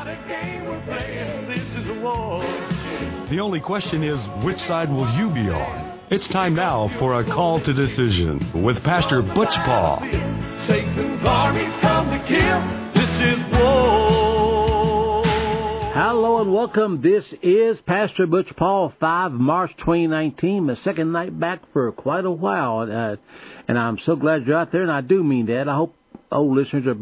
not a game we're playing. This is a war. The only question is, which side will you be on? It's time now for a call to decision with Pastor Butch Paugh. Satan's armies come to kill. This is war. Hello and welcome. This is Pastor Butch Paugh, 5 March 2019, the second night back for quite a while. And I'm so glad you're out there, and I do mean that. I hope old listeners are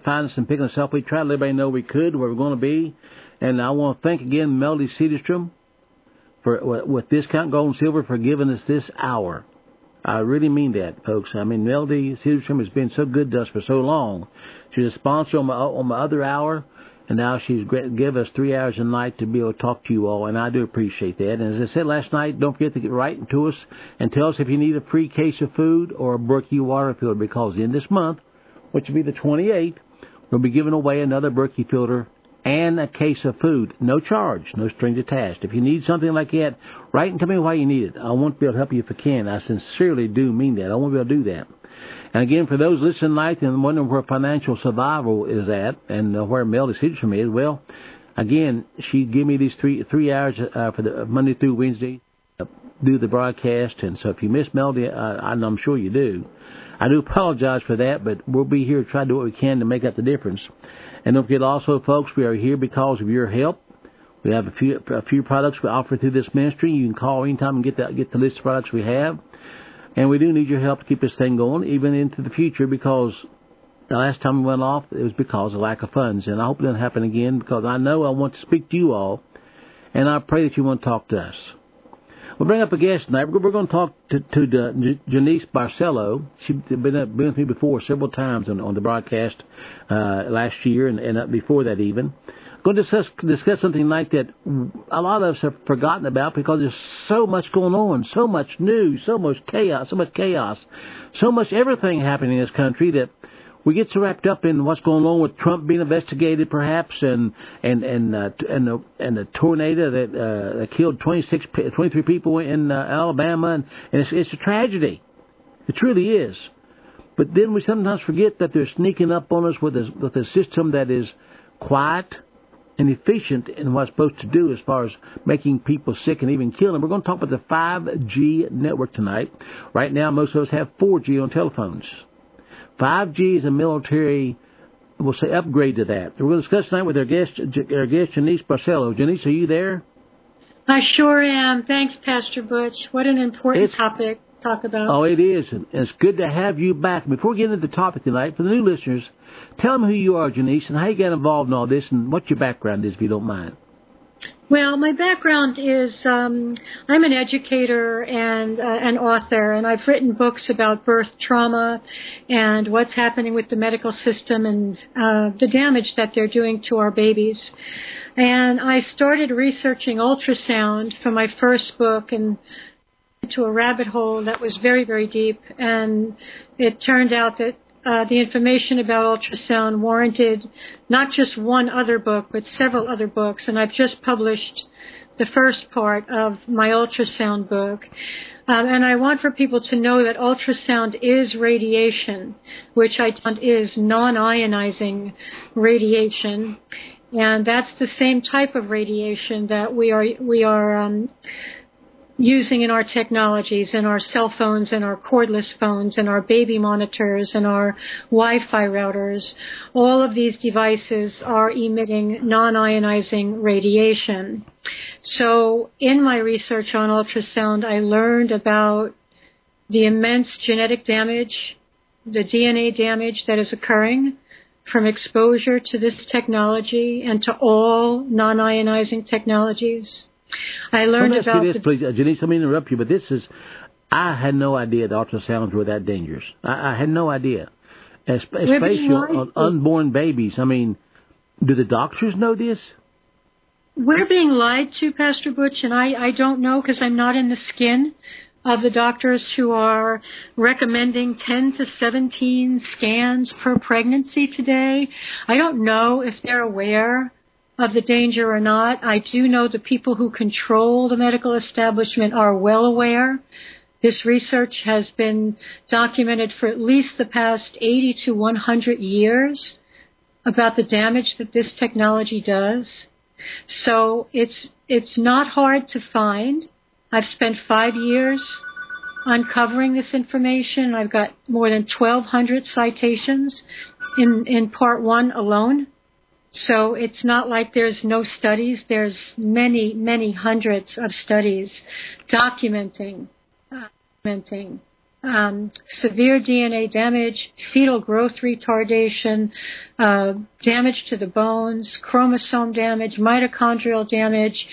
finding us and picking us up. We tried to let everybody know we could, where we're going to be. And I want to thank again Melody Cedarstrom for with Discount Gold and Silver for giving us this hour. I really mean that, folks. I mean, Melody Cedarstrom has been so good to us for so long. She's a sponsor on my other hour, and now she's given us 3 hours a night to be able to talk to you all, and I do appreciate that. And as I said last night, don't forget to get right to us and tell us if you need a free case of food or a Berkey water filter, because in this month, which will be the 28th, we'll be giving away another Berkey filter and a case of food. No charge, no strings attached. If you need something like that, write and tell me why you need it. I want to be able to help you if I can. I sincerely do mean that. I want to be able to do that. And again, for those listening tonight and wondering where financial survival is at and where Melody Cedarstrom is, well, again, she gave me these three hours for the Monday through Wednesday do the broadcast. And so if you miss Melody, I'm sure you do. I do apologize for that, but we'll be here to try to do what we can to make up the difference. And don't forget also, folks, we are here because of your help. We have a few products we offer through this ministry. You can call anytime and get the list of products we have. And we do need your help to keep this thing going, even into the future, because the last time we went off, it was because of lack of funds. And I hope it doesn't happen again, because I know I want to speak to you all, and I pray that you want to talk to us. We'll bring up a guest tonight. We're going to talk to Janice Barcelo. She's been with me before several times on the broadcast last year and before that even. We're going to discuss something like that a lot of us have forgotten about, because there's so much going on, so much news, so much chaos, so much everything happening in this country that we get so wrapped up in what's going on with Trump being investigated, perhaps, and the tornado that killed 23 people in Alabama, and it's a tragedy. It truly is. But then we sometimes forget that they're sneaking up on us with a system that is quiet and efficient in what it's supposed to do as far as making people sick and even killing them. We're going to talk about the 5G network tonight. Right now, most of us have 4G on telephones. 5G is a military, we'll say, upgrade to that. We're going to discuss tonight with our guest Janice Barcelo. Janice, are you there? I sure am. Thanks, Pastor Butch. What an important topic to talk about. Oh, it is. And it's good to have you back. Before we get into the topic tonight, for the new listeners, tell them who you are, Janice, and how you got involved in all this, and what your background is, if you don't mind. Well, my background is I'm an educator and an author, and I've written books about birth trauma and what's happening with the medical system and the damage that they're doing to our babies. And I started researching ultrasound for my first book and into a rabbit hole that was very, very deep. And it turned out that the information about ultrasound warranted not just one other book, but several other books. And I've just published the first part of my ultrasound book. And I want for people to know that ultrasound is radiation, which I found is non-ionizing radiation. And that's the same type of radiation that we are using in our technologies, in our cell phones, and our cordless phones, and our baby monitors, and our Wi-Fi routers. All of these devices are emitting non-ionizing radiation. So in my research on ultrasound, I learned about the immense genetic damage, the DNA damage that is occurring from exposure to this technology and to all non-ionizing technologies. I learned about this, please, Janice, let me interrupt you, but I had no idea that ultrasounds were that dangerous. I had no idea, especially on unborn babies. I mean, do the doctors know this? We're being lied to, Pastor Butch, and I don't know, because I'm not in the skin of the doctors who are recommending 10 to 17 scans per pregnancy today. I don't know if they're aware of the danger or not. I do know the people who control the medical establishment are well aware. This research has been documented for at least the past 80 to 100 years. about the damage that this technology does. So it's not hard to find. I've spent 5 years uncovering this information. I've got more than 1,200 citations in Part 1 alone. So it's not like there's no studies. There's many, many hundreds of studies documenting severe DNA damage, fetal growth retardation, damage to the bones, chromosome damage, mitochondrial damage,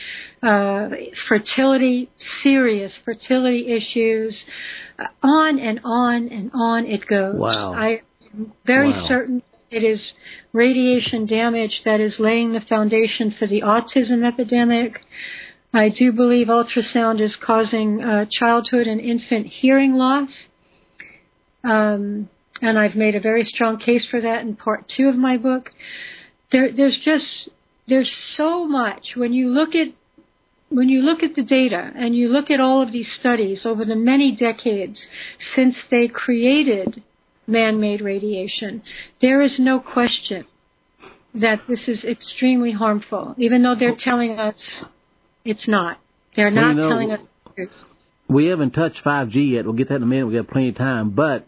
fertility, serious fertility issues, on and on and on it goes. Wow. I'm very certain it is radiation damage that is laying the foundation for the autism epidemic. I do believe ultrasound is causing childhood and infant hearing loss. And I've made a very strong case for that in Part 2 of my book. There's so much. When you look at the data and you look at all of these studies over the many decades since they created man-made radiation, there is no question that this is extremely harmful, even though they're telling us it's not. They're not telling us the truth. We haven't touched 5G yet. We'll get that in a minute. We've got plenty of time. But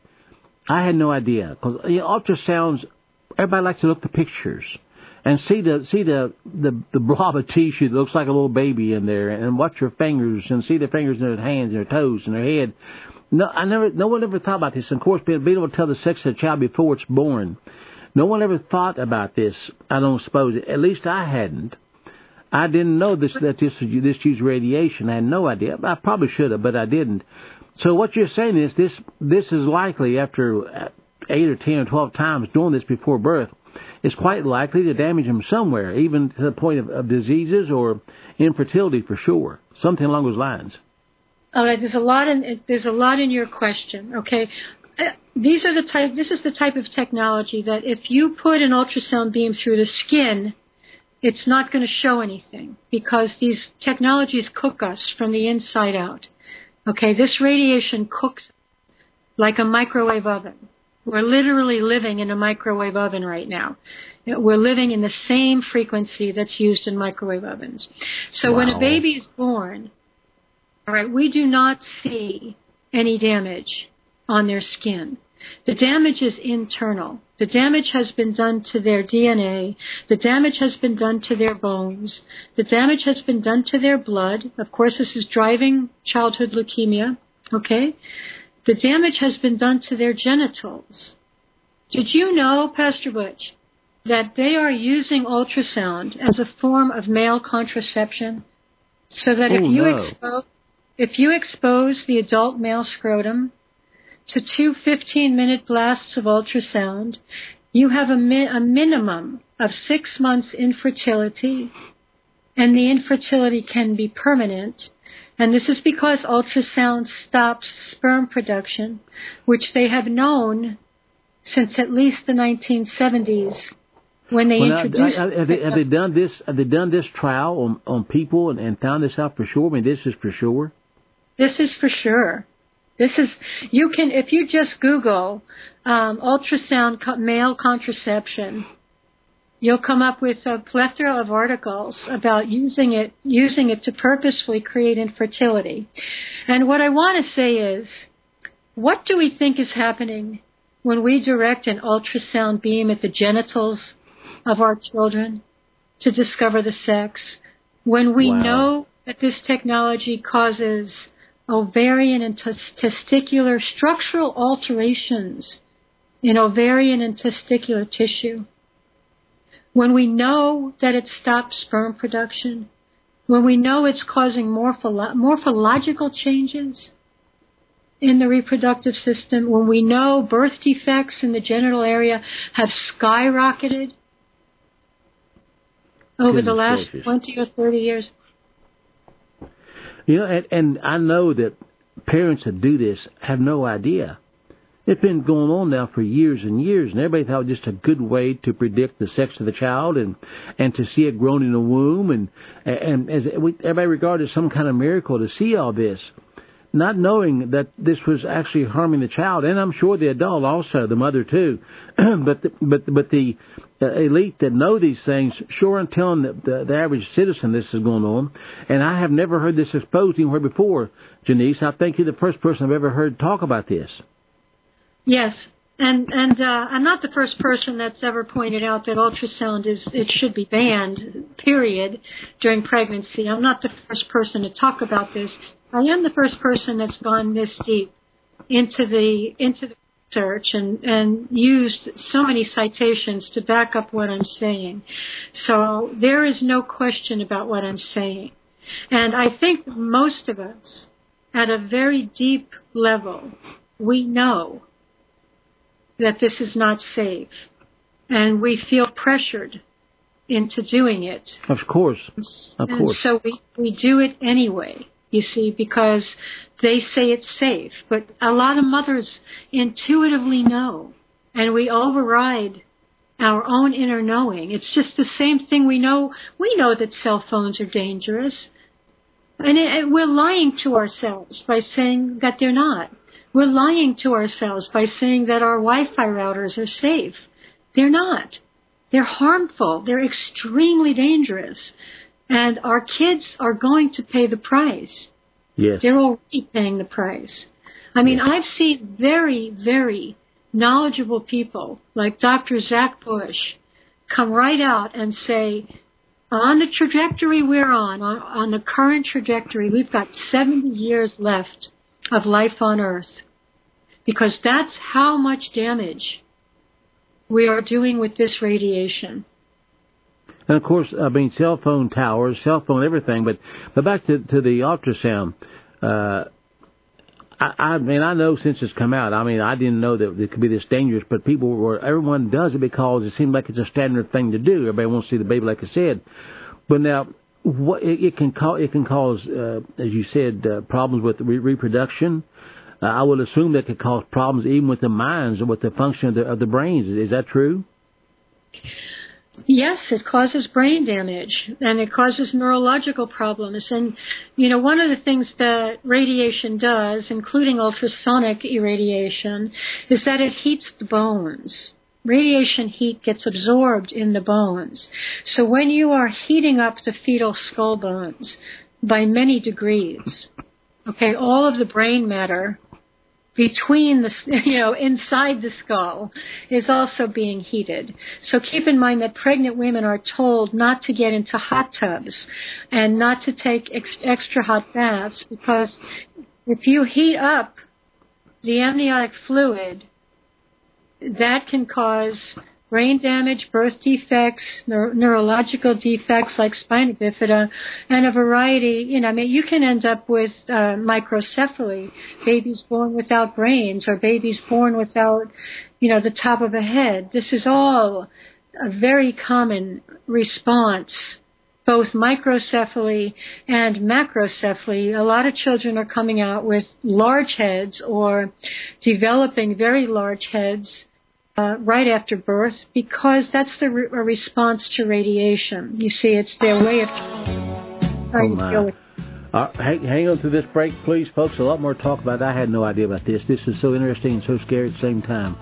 I had no idea. Because ultrasounds, everybody likes to look at the pictures and see the blob of tissue that looks like a little baby in there, and watch your fingers and see the fingers in their hands and their toes and their head. No one ever thought about this. And of course, being able to tell the sex of the child before it's born. No one ever thought about this, I don't suppose. At least I hadn't. I didn't know this used radiation. I had no idea. I probably should have, but I didn't. So what you're saying is this is likely, after 8 or 10 or 12 times doing this before birth, it's quite likely to damage them somewhere, even to the point of diseases or infertility for sure. Something along those lines. All right, there's a lot in your question. Okay, this is the type of technology that if you put an ultrasound beam through the skin, it's not going to show anything, because these technologies cook us from the inside out. Okay, this radiation cooks like a microwave oven. We're literally living in a microwave oven right now. We're living in the same frequency that's used in microwave ovens. So when a baby is born, all right, we do not see any damage on their skin. The damage is internal. The damage has been done to their DNA. The damage has been done to their bones. The damage has been done to their blood. Of course, this is driving childhood leukemia. Okay? The damage has been done to their genitals. Did you know, Pastor Butch, that they are using ultrasound as a form of male contraception? So that if you expose the adult male scrotum to 2 15-minute blasts of ultrasound, you have a minimum of 6 months infertility, and the infertility can be permanent. And this is because ultrasound stops sperm production, which they have known since at least the 1970s, when they introduced. Have they done this? Have they done this trial on people and found this out for sure? I mean, this is for sure. This is for sure. This is, you can, if you just Google ultrasound male contraception, you'll come up with a plethora of articles about using it to purposefully create infertility. And what I want to say is, what do we think is happening when we direct an ultrasound beam at the genitals of our children to discover the sex, when we know that this technology causes ovarian and testicular structural alterations in ovarian and testicular tissue, when we know that it stops sperm production, when we know it's causing morphological changes in the reproductive system, when we know birth defects in the genital area have skyrocketed over the last 20 or 30 years. You know, and I know that parents that do this have no idea. It's been going on now for years and years, and everybody thought it was just a good way to predict the sex of the child and to see it grown in the womb, and as everybody regarded it as some kind of miracle to see all this. not knowing that this was actually harming the child, and I'm sure the adult also, the mother too. but the elite that know these things sure aren't telling the average citizen this is going on. And I have never heard this exposed anywhere before, Janice. I think you're the first person I've ever heard talk about this. Yes. And I'm not the first person that's ever pointed out that ultrasound it should be banned, period, during pregnancy. I'm not the first person to talk about this. I am the first person that's gone this deep into the research and used so many citations to back up what I'm saying. So there is no question about what I'm saying. And I think most of us, at a very deep level, we know that this is not safe, and we feel pressured into doing it. Of course. And so we do it anyway, you see, because they say it's safe. But a lot of mothers intuitively know, and we override our own inner knowing. It's just the same thing we know. We know that cell phones are dangerous, and we're lying to ourselves by saying that they're not. We're lying to ourselves by saying that our Wi-Fi routers are safe. They're not. They're harmful. They're extremely dangerous. And our kids are going to pay the price. Yes. They're already paying the price. I mean, yes. I've seen very, very knowledgeable people like Dr. Zach Bush come right out and say, on the trajectory we're on the current trajectory, we've got 70 years left of life on Earth. Because that's how much damage we are doing with this radiation. And, of course, I mean, cell phone towers, cell phone everything. But back to the ultrasound. I mean, I know since it's come out, I mean, I didn't know that it could be this dangerous, but everyone does it because it seems like it's a standard thing to do. Everybody wants to see the baby, like I said. But now, what it can cause, as you said, problems with reproduction. I would assume that could cause problems even with the minds or with the function of the brains. Is that true? Yes, it causes brain damage, and it causes neurological problems. And, you know, one of the things that radiation does, including ultrasonic irradiation, is that it heats the bones. Radiation heat gets absorbed in the bones. So when you are heating up the fetal skull bones by many degrees, okay, all of the brain matter between inside the skull is also being heated. So keep in mind that pregnant women are told not to get into hot tubs and not to take extra hot baths, because if you heat up the amniotic fluid, that can cause brain damage, birth defects, neurological defects like spina bifida, and a variety, you can end up with microcephaly, babies born without brains, or babies born without, the top of a head. This is all a very common response, both microcephaly and macrocephaly. A lot of children are coming out with large heads or developing very large heads right after birth, because that's a response to radiation. You see, it's their way of trying to deal with it. Hang on to this break, please, folks. A lot more to talk about. I had no idea about this. This is so interesting and so scary at the same time.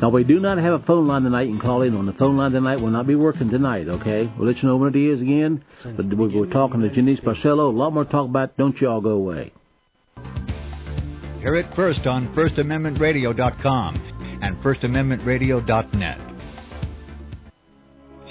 Now, we do not have a phone line tonight. You can call in on the phone line tonight. We'll not be working tonight, okay? We'll let you know when it is again. But we're talking to Janice Barcelo. A lot more to talk about. Don't you all go away. Hear it first on FirstAmendmentRadio.com. and FirstAmendmentRadio.net.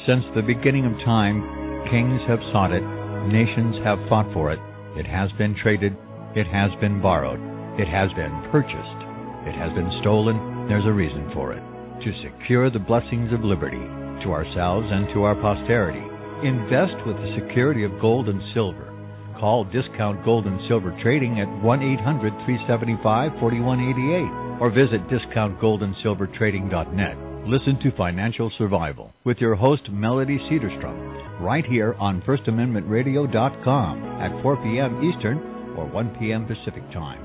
Since the beginning of time, kings have sought it, nations have fought for it. It has been traded, it has been borrowed, it has been purchased, it has been stolen. There's a reason for it. To secure the blessings of liberty to ourselves and to our posterity. Invest with the security of gold and silver. Call Discount Gold and Silver Trading at 1-800-375-4188 or visit discountgoldandsilvertrading.net. Listen to Financial Survival with your host, Melody Cedarstrom, right here on FirstAmendmentRadio.com at 4 p.m. Eastern or 1 p.m. Pacific Time.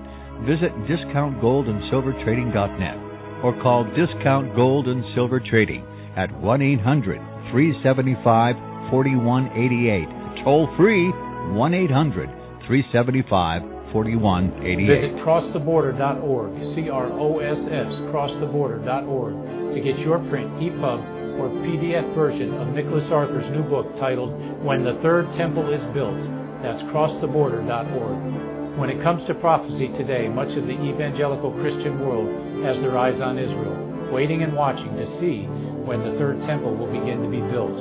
Visit discountgoldandsilvertrading.net or call Discount Gold and Silver Trading at 1-800-375-4188. Toll free 1-800-375-4188. 4188. Visit crosstheborder.org, CROSS, crosstheborder.org, to get your print, EPUB, or PDF version of Nicholas Arthur's new book titled When the Third Temple is Built. That's crosstheborder.org. When it comes to prophecy today, much of the evangelical Christian world has their eyes on Israel, waiting and watching to see when the third temple will begin to be built.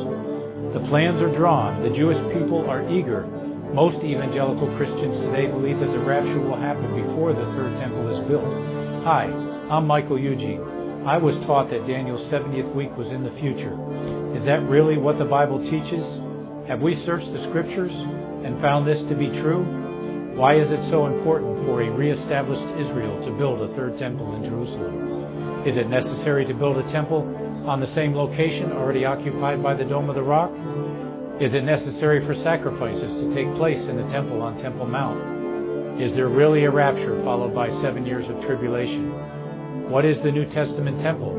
The plans are drawn. The Jewish people are eager. Most evangelical Christians today believe that the rapture will happen before the third temple is built. Hi, I'm Michael Eugene. I was taught that Daniel's 70th week was in the future. Is that really what the Bible teaches? Have we searched the Scriptures and found this to be true? Why is it so important for a reestablished Israel to build a third temple in Jerusalem? Is it necessary to build a temple on the same location already occupied by the Dome of the Rock? Is it necessary for sacrifices to take place in the temple on Temple Mount? Is there really a rapture followed by 7 years of tribulation? What is the New Testament temple?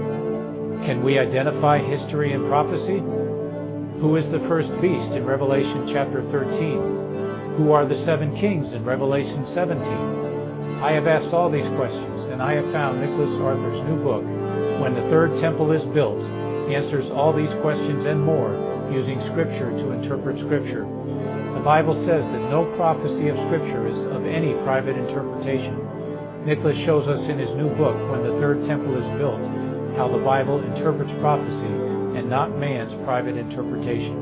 Can we identify history and prophecy? Who is the first beast in Revelation chapter 13? Who are the 7 kings in Revelation 17? I have asked all these questions, and I have found Nicholas Arthur's new book, When the Third Temple is Built, answers all these questions and more using Scripture to interpret Scripture. The Bible says that no prophecy of Scripture is of any private interpretation. Nicholas shows us in his new book, When the Third Temple is Built, how the Bible interprets prophecy and not man's private interpretation.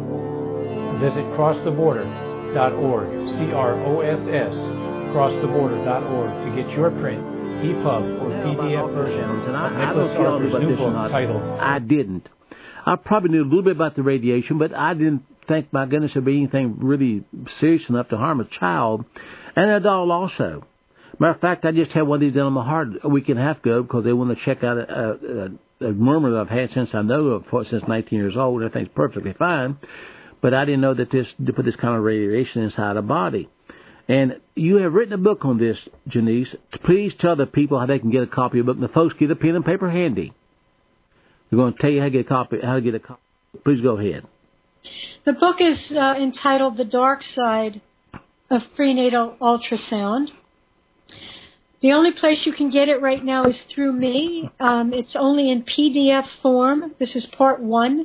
Visit crosstheborder.org, CROSS, crosstheborder.org, to get your print, EPUB, or PDF version of Nicholas Arthur's new book titled I Didn't. I probably knew a little bit about the radiation, but I didn't think, my goodness, there'd be anything really serious enough to harm a child and an adult also. Matter of fact, I just had one of these done on my heart a week and a half ago because they wanted to check out a murmur that I've had since I know of, since 19 years old. Everything's perfectly fine, but I didn't know that to put this kind of radiation inside a body. And you have written a book on this, Janice. Please tell the people how they can get a copy of the book. And the folks, get a pen and paper handy. We're going to tell you how to get a copy. Please go ahead. The book is entitled The Dark Side of Prenatal Ultrasound. The only place you can get it right now is through me. It's only in PDF form. This is part 1.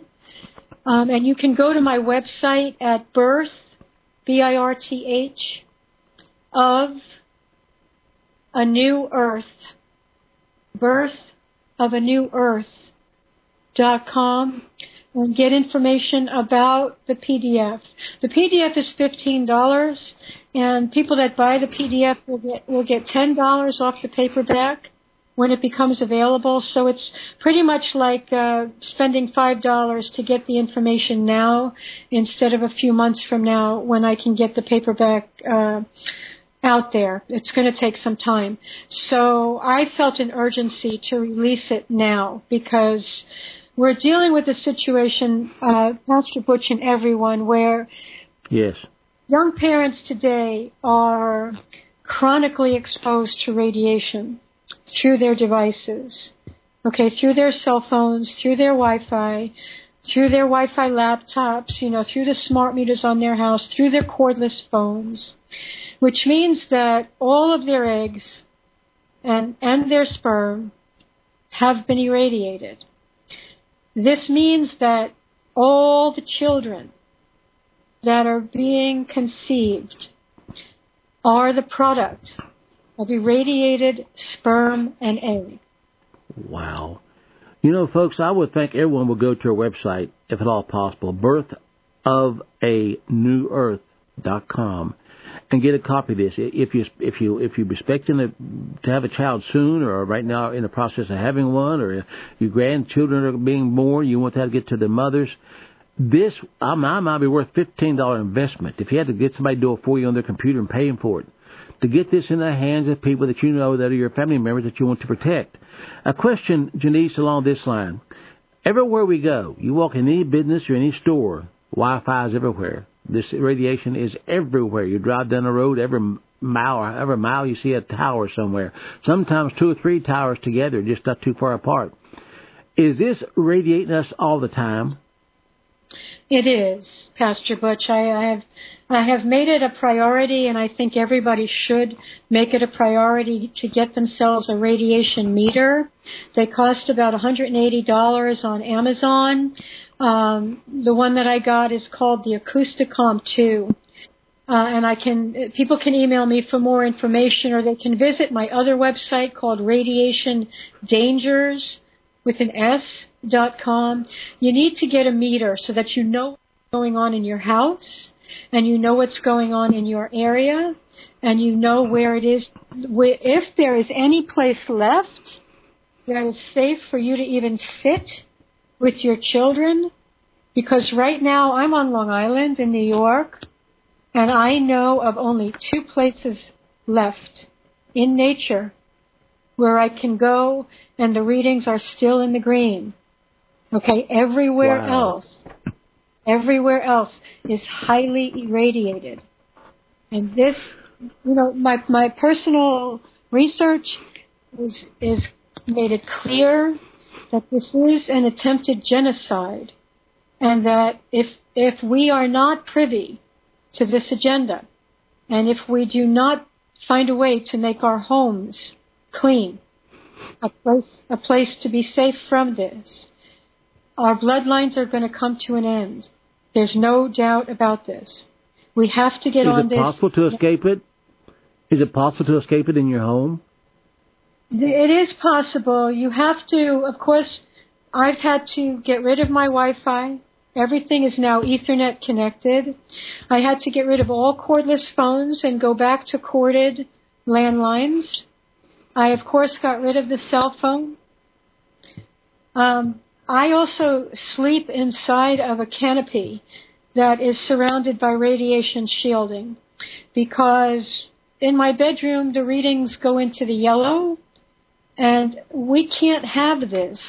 And you can go to my website at birth, BIRTH, of a New Earth, birthofAnewEarth.com, and get information about the PDF. The PDF is $15, and people that buy the PDF will get $10 off the paperback when it becomes available. So it's pretty much like spending $5 to get the information now instead of a few months from now when I can get the paperback out there. It's going to take some time. So I felt an urgency to release it now because we're dealing with a situation, Pastor Butch and everyone, where yes, young parents today are chronically exposed to radiation through their devices, through their cell phones, through their Wi-Fi, through their Wi-Fi laptops, through the smart meters on their house, through their cordless phones, which means that all of their eggs and their sperm have been irradiated. This means that all the children that are being conceived are the product of irradiated sperm and egg. Wow. Folks, I would think everyone would go to our website, if at all possible, birthofAnewEarth.com, and get a copy of this. If you're expecting to have a child soon, or right now in the process of having one, or your grandchildren are being born, you want that to get to their mothers, this might be worth $15 investment. If you had to get somebody to do it for you on their computer and paying for it, to get this in the hands of people that you know that are your family members that you want to protect. A question, Janice, along this line. Everywhere we go, you walk in any business or any store, Wi-Fi is everywhere. This radiation is everywhere. You drive down the road, every mile you see a tower somewhere. Sometimes 2 or 3 towers together, just not too far apart. Is this radiating us all the time? It is, Pastor Butch. I have made it a priority, and I think everybody should make it a priority to get themselves a radiation meter. They cost about $180 on Amazon. The one that I got is called the Acousticom 2. And people can email me for more information, or they can visit my other website called radiationdangers.com. You need to get a meter so that you know what's going on in your house, and you know what's going on in your area, and you know where it is, if there is any place left that is safe for you to even sit with your children. Because right now I'm on Long Island in New York, and I know of only 2 places left in nature where I can go and the readings are still in the green. Okay, everywhere else is highly irradiated. And this, my personal research is made it clear that this is an attempted genocide, and that if we are not privy to this agenda, and if we do not find a way to make our homes clean, a place to be safe from this, our bloodlines are going to come to an end. There's no doubt about this. We have to get on this. Is it possible to escape it? Is it possible to escape it in your home? It is possible. You have to, of course, I've had to get rid of my Wi-Fi. Everything is now Ethernet connected. I had to get rid of all cordless phones and go back to corded landlines. I, of course, got rid of the cell phone. I also sleep inside of a canopy that is surrounded by radiation shielding, because in my bedroom the readings go into the yellow, and we can't have this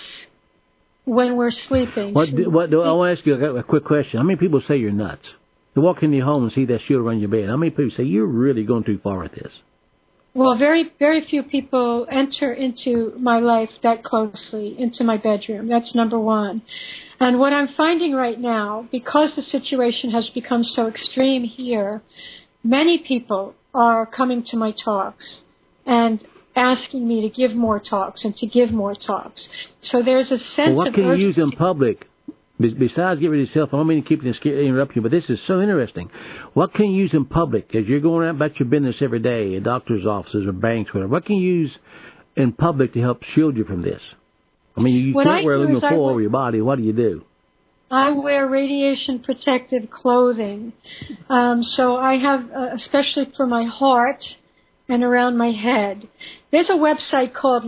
when we're sleeping. I want to ask you a quick question. How many people say you're nuts? You walk into your home and see that shield around your bed. How many people say you're really going too far with this? Well, very, very few people enter into my life that closely, into my bedroom. That's number one. And what I'm finding right now, because the situation has become so extreme here, many people are coming to my talks and asking me to give more talks and to give more talks. So there's a sense of urgency. What can you use in public? Besides get rid of yourself, I don't mean to keep interrupt you, but this is so interesting. What can you use in public as you're going out about your business every day, in doctor's offices or banks, whatever? What can you use in public to help shield you from this? I mean, you can't wear aluminum foil over your body. What do? I wear radiation protective clothing. So I have, especially for my heart and around my head. There's a website called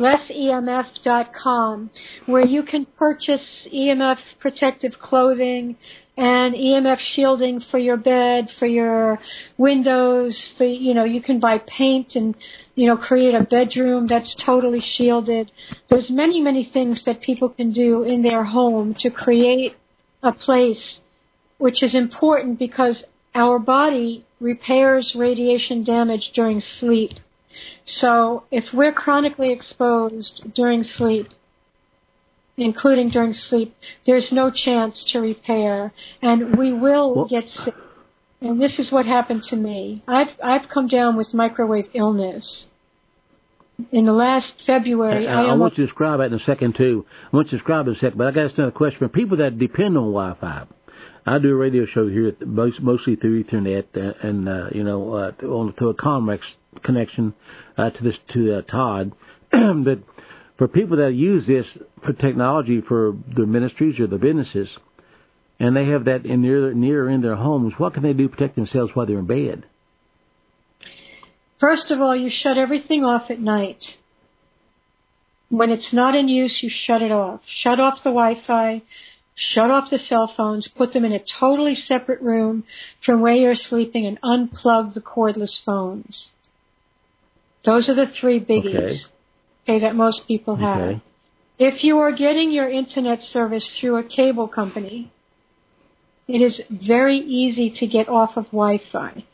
LessEMF.com, where you can purchase EMF protective clothing and EMF shielding for your bed, for your windows, you can buy paint and, create a bedroom that's totally shielded. There's many, many things that people can do in their home to create a place, which is important because our body repairs radiation damage during sleep. So if we're chronically exposed during sleep, including during sleep, there's no chance to repair, and we will get sick. And this is what happened to me. I've come down with microwave illness. In the last February, I want you to describe that in a second, too. I want you to describe it in a second, but I got another question. For people that depend on Wi-Fi, I do a radio show here, mostly through Ethernet, and to a Convex connection to Todd. But for people that use this for technology for their ministries or their businesses, and they have that near in their homes, what can they do to protect themselves while they're in bed? First of all, you shut everything off at night. When it's not in use, you shut it off. Shut off the Wi-Fi. Shut off the cell phones, put them in a totally separate room from where you're sleeping, and unplug the cordless phones. Those are the 3 biggies that most people have. Okay. If you are getting your internet service through a cable company, it is very easy to get off of Wi-Fi.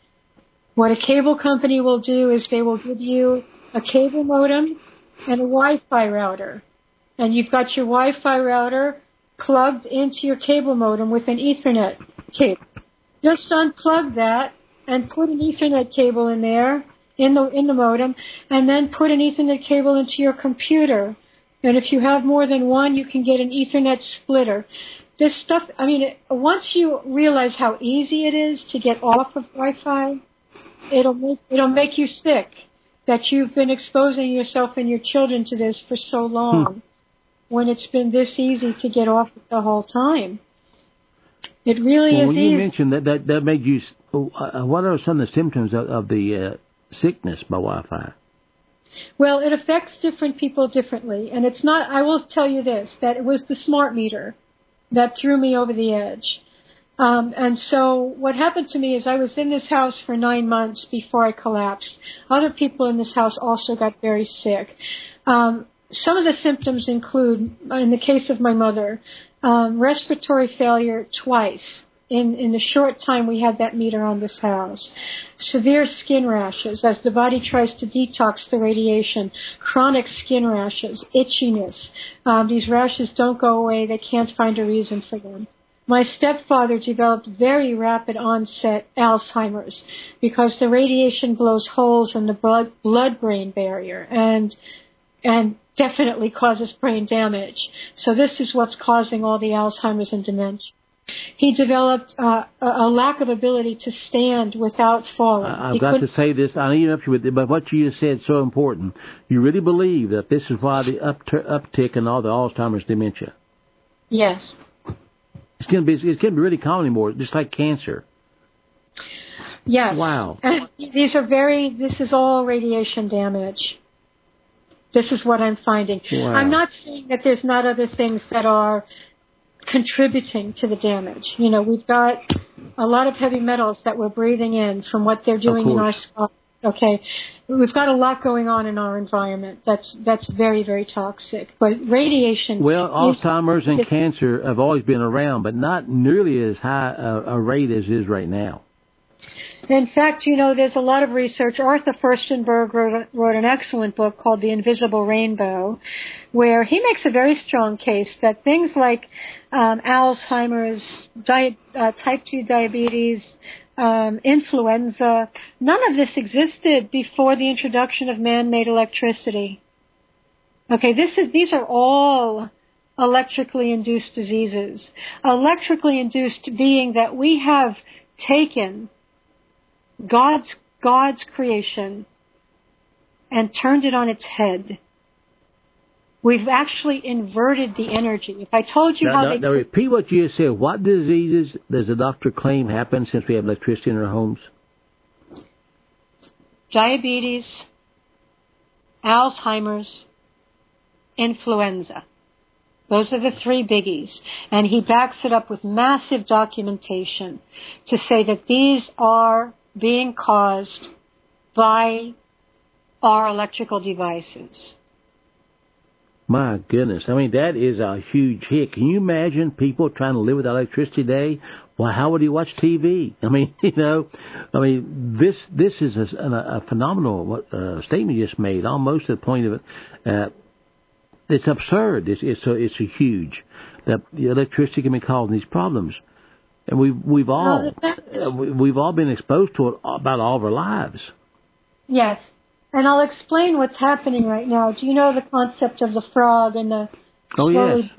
What a cable company will do is they will give you a cable modem and a Wi-Fi router. and you've got your Wi-Fi router plugged into your cable modem with an Ethernet cable. Just unplug that and put an Ethernet cable in there, in the modem, and then put an Ethernet cable into your computer. And if you have more than one, you can get an Ethernet splitter. This stuff, I mean, once you realize how easy it is to get off of Wi-Fi, it'll make you sick that you've been exposing yourself and your children to this for so long when it's been this easy to get off it the whole time. It really is when easy. You mentioned that made you, what are some of the symptoms of the sickness by Wi-Fi? Well, it affects different people differently, and it's not, I will tell you this, that it was the smart meter that threw me over the edge. And so what happened to me is I was in this house for 9 months before I collapsed. Other people in this house also got very sick. Some of the symptoms include, in the case of my mother, respiratory failure twice in the short time we had that meter on this house. Severe skin rashes as the body tries to detox the radiation. Chronic skin rashes, itchiness. These rashes don't go away. They can't find a reason for them. My stepfather developed very rapid onset Alzheimer's because the radiation blows holes in the blood-brain barrier and definitely causes brain damage. So this is what's causing all the Alzheimer's and dementia. He developed a lack of ability to stand without falling. I've got to say this. I know you interrupt you with it, but what you just said is so important. You really believe that this is why the uptick in all the Alzheimer's dementia? Yes. It's going to be really common anymore, just like cancer. Yes. Wow. And this is all radiation damage. This is what I'm finding. Wow. I'm not saying that there's not other things that are contributing to the damage. You know, we've got a lot of heavy metals that we're breathing in from what they're doing in our sky. Okay, we've got a lot going on in our environment that's very, very toxic. But radiation. Well, Alzheimer's and cancer have always been around, but not nearly as high a rate as is right now. In fact, you know, there's a lot of research. Arthur Furstenberg wrote an excellent book called The Invisible Rainbow, where he makes a very strong case that things like Alzheimer's, type 2 diabetes, influenza, none of this existed before the introduction of man-made electricity. Okay, these are all electrically induced diseases. Electrically induced being that we have taken God's creation and turned it on its head. We've actually inverted the energy. If I told you now repeat what you said. What diseases does the doctor claim happen since we have electricity in our homes? Diabetes, Alzheimer's, influenza. Those are the three biggies. And he backs it up with massive documentation to say that these are being caused by our electrical devices. My goodness. I mean, that is a huge hit. Can you imagine people trying to live without electricity today? Well, how would you watch TV? I mean, this is a phenomenal statement you just made, almost to the point of it. It's absurd. It's a huge that the electricity can be causing these problems. And we've all been exposed to it about all of our lives. Yes, and I'll explain what's happening right now. Do you know the concept of the frog and the slowly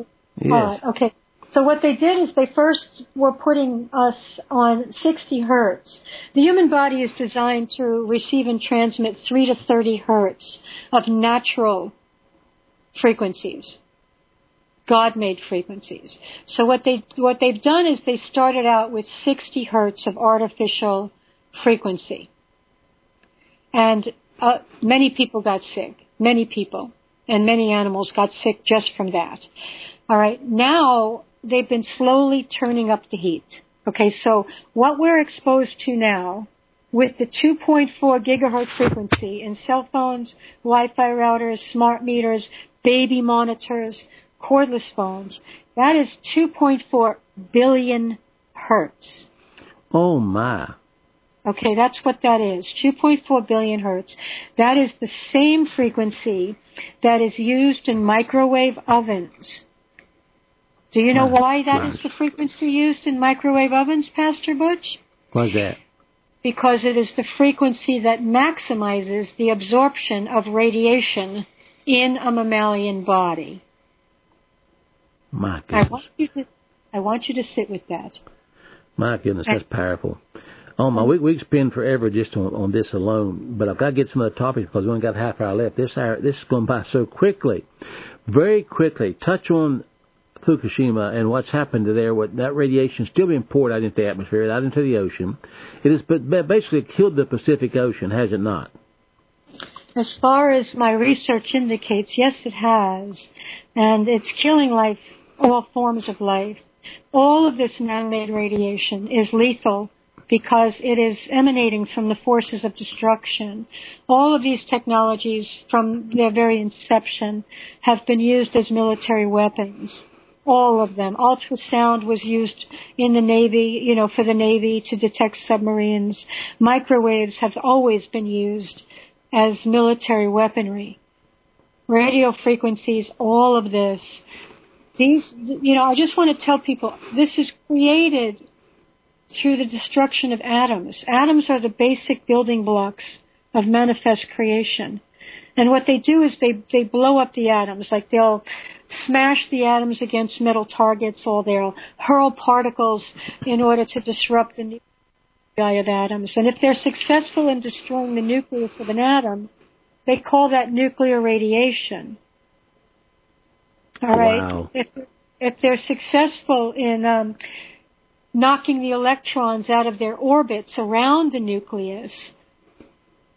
yes. Okay, so what they did is they first were putting us on 60 hertz. The human body is designed to receive and transmit 3 to 30 hertz of natural frequencies. God-made frequencies. So what they've done is they started out with 60 hertz of artificial frequency. And many people got sick. Many people and many animals got sick just from that. All right. Now they've been slowly turning up the heat. Okay. So what we're exposed to now with the 2.4 gigahertz frequency in cell phones, Wi-Fi routers, smart meters, baby monitors, cordless phones, that is 2.4 billion hertz. Oh, my. Okay, that's what that is, 2.4 billion hertz. That is the same frequency that is used in microwave ovens. Do you know why that is the frequency used in microwave ovens, Pastor Butch? Why's that? Because it is the frequency that maximizes the absorption of radiation in a mammalian body. My goodness. I want you to sit with that. My goodness, that's powerful. Oh, my, we could spend forever just on this alone, but I've got to get some other topics because we only got half an hour left. This is going by so quickly. Very quickly, touch on Fukushima and what's happened to there. What that radiation still being poured out into the atmosphere, out into the ocean. It has basically killed the Pacific Ocean, has it not? As far as my research indicates, yes, it has. And it's killing life, all forms of life. All of this man-made radiation is lethal because it is emanating from the forces of destruction. All of these technologies, from their very inception, have been used as military weapons. All of them. Ultrasound was used in the Navy, for the Navy to detect submarines. Microwaves have always been used as military weaponry. Radio frequencies, all of this. These, I just want to tell people, this is created through the destruction of atoms. Atoms are the basic building blocks of manifest creation. And what they do is they blow up the atoms, like they'll smash the atoms against metal targets, or they'll hurl particles in order to disrupt the nuclei of atoms. And if they're successful in destroying the nucleus of an atom, they call that nuclear radiation. All right? Wow. If they're successful in knocking the electrons out of their orbits around the nucleus,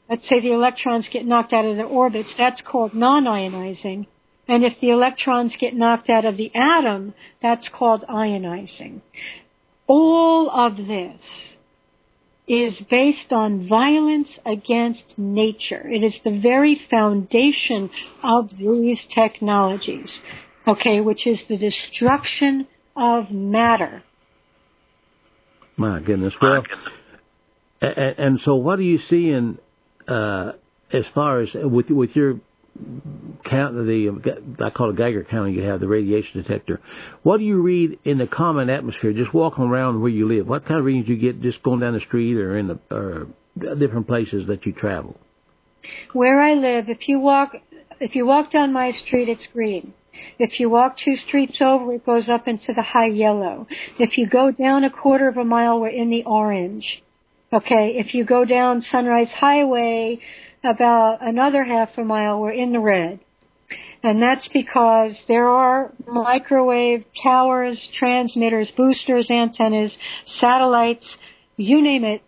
let's say the electrons get knocked out of their orbits, that's called non-ionizing. And if the electrons get knocked out of the atom, that's called ionizing. All of this is based on violence against nature. It is the very foundation of these technologies, okay, which is the destruction of matter. My goodness. Well, and so what do you see in as far as with your count, I call it Geiger counter, you have the radiation detector. What do you read in the common atmosphere, just walking around where you live? What kind of readings do you get just going down the street or in or different places that you travel? Where I live, if you walk down my street, it's green. If you walk 2 streets over, it goes up into the high yellow. If you go down a quarter of a mile, we're in the orange. Okay, if you go down Sunrise Highway about another half a mile, we're in the red. And that's because there are microwave towers, transmitters, boosters, antennas, satellites, you name it,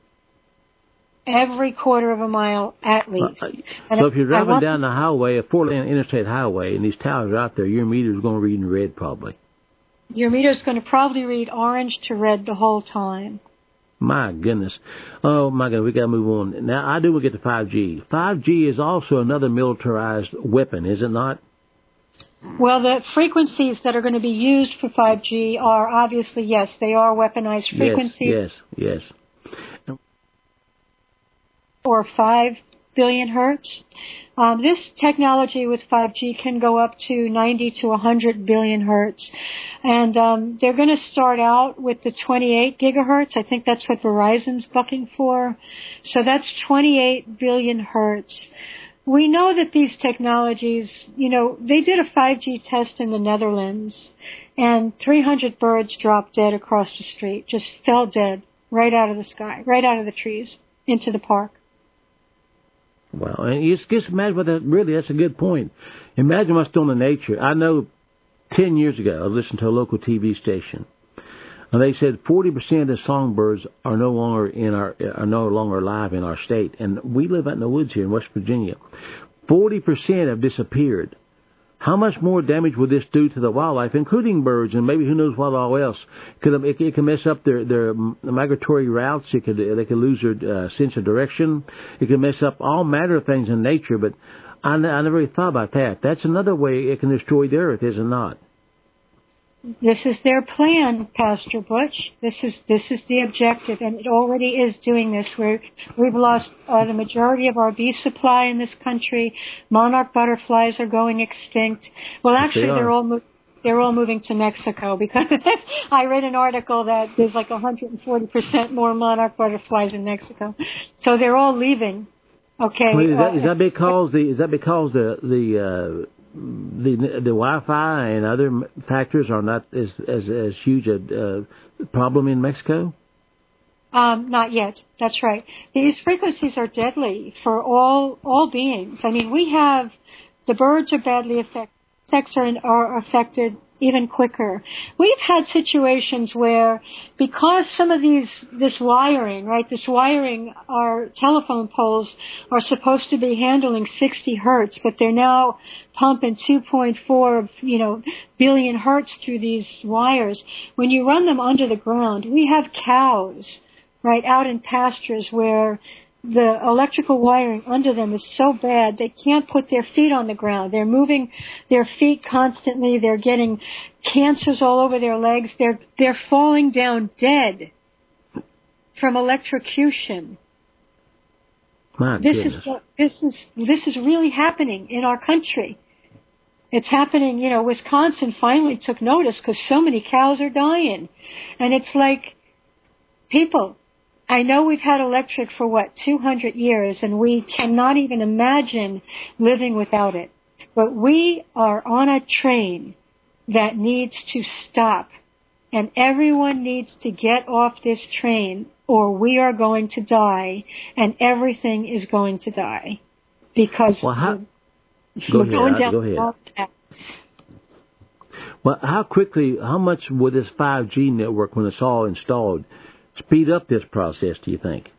every quarter of a mile at least. So if you're driving down the highway, a 4-lane interstate highway, and these towers are out there, your meter's going to read in red probably. Your meter's going to probably read orange to red the whole time. My goodness. Oh, my God, we got to move on. Now, I do want to get to 5G. 5G is also another militarized weapon, is it not? Well, the frequencies that are going to be used for 5G are obviously, yes, they are weaponized frequencies. Yes. Or 5 billion hertz. This technology with 5G can go up to 90 to 100 billion hertz. And they're going to start out with the 28 gigahertz. I think that's what Verizon's bucking for. So that's 28 billion hertz. We know that these technologies, they did a 5G test in the Netherlands, and 300 birds dropped dead across the street, just fell dead right out of the sky, right out of the trees, into the park. Well, and you just imagine what that's a good point. Imagine what's doing to nature. I know 10 years ago, I listened to a local TV station, and they said 40% of the songbirds are no longer alive in our state. And we live out in the woods here in West Virginia. 40% have disappeared. How much more damage would this do to the wildlife, including birds, and maybe who knows what all else? It can mess up their migratory routes. They could lose their sense of direction. It can mess up all manner of things in nature. But I never really thought about that. That's another way it can destroy the earth, is it not? This is their plan, Pastor Butch. This is the objective, and it already is doing this. We've lost the majority of our bee supply in this country. Monarch butterflies are going extinct. Well, actually, they're all moving to Mexico, because I read an article that there's like 140% more monarch butterflies in Mexico. So they're all leaving. Okay. Well, is that because the Wi-Fi and other factors are not as huge a problem in Mexico? Not yet. That's right. These frequencies are deadly for all beings. I mean, we have the birds are badly affected. Insects are affected even quicker. We've had situations where, because some of this wiring, our telephone poles are supposed to be handling 60 hertz, but they're now pumping 2.4, billion hertz through these wires. When you run them under the ground, we have cows, right, out in pastures where the electrical wiring under them is so bad they can't put their feet on the ground. They're moving their feet constantly. They're getting cancers all over their legs. They're falling down dead from electrocution. My goodness. This is really happening in our country. It's happening. Wisconsin finally took notice because so many cows are dying, and it's like, people, I know we've had electric for 200 years, and we cannot even imagine living without it. But we are on a train that needs to stop, and everyone needs to get off this train, or we are going to die, and everything is going to die, because we're going down the wrong path. Well, how much would this 5G network, when it's all installed, speed up this process, do you think?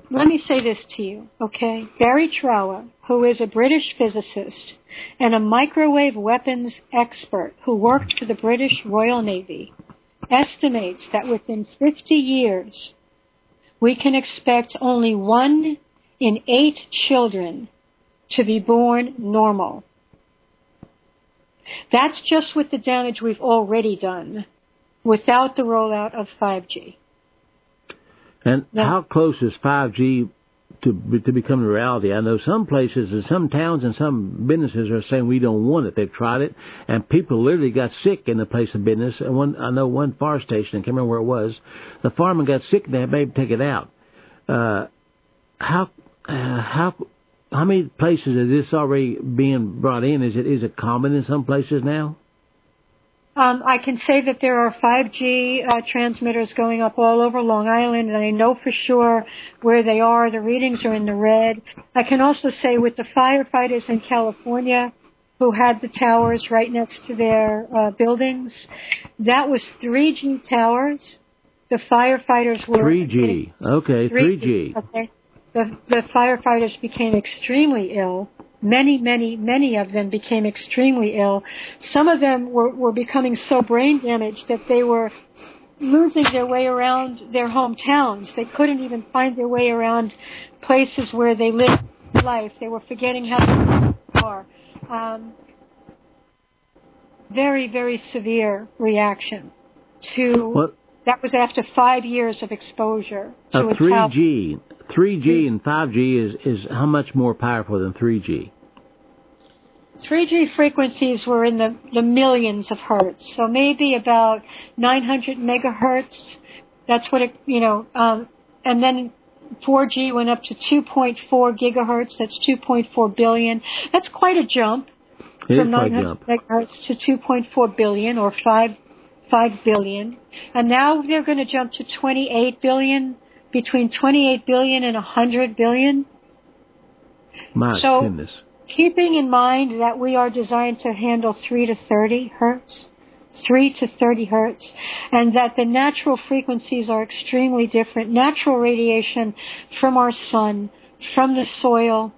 Let me say this to you, okay? Barry Trower, who is a British physicist and a microwave weapons expert who worked for the British Royal Navy, estimates that within 50 years, we can expect only 1 in 8 children to be born normal. That's just with the damage we've already done without the rollout of 5G. And how close is 5G to becoming a reality? I know some places and some towns and some businesses are saying we don't want it. They've tried it, and people literally got sick in the place of business. And I know one fire station, I can't remember where it was, the fireman got sick and they had to take it out. How many places is this already being brought in? Is it common in some places now? I can say that there are 5G transmitters going up all over Long Island, and I know for sure where they are. The readings are in the red. I can also say with the firefighters in California who had the towers right next to their buildings, that was 3G towers. The firefighters were... 3G. Okay, 3G. Okay. The firefighters became extremely ill. Many of them became extremely ill. Some of them were becoming so brain damaged that they were losing their way around their hometowns. They couldn't even find their way around places where they lived life. They were forgetting how to car. Very, very severe reaction to... What? That was after 5 years of exposure to 3G. 3G and 5G is how much more powerful than 3G? 3G frequencies were in the millions of hertz, so maybe about 900 megahertz. That's what it, and then 4G went up to 2.4 gigahertz. That's 2.4 billion. That's quite a jump from 900 megahertz to 2.4 billion or 5 billion. And now they're going to jump to 28 billion. Between 28 billion and 100 billion. My goodness. Keeping in mind that we are designed to handle 3 to 30 hertz, and that the natural frequencies are extremely different. Natural radiation from our sun, from the soil,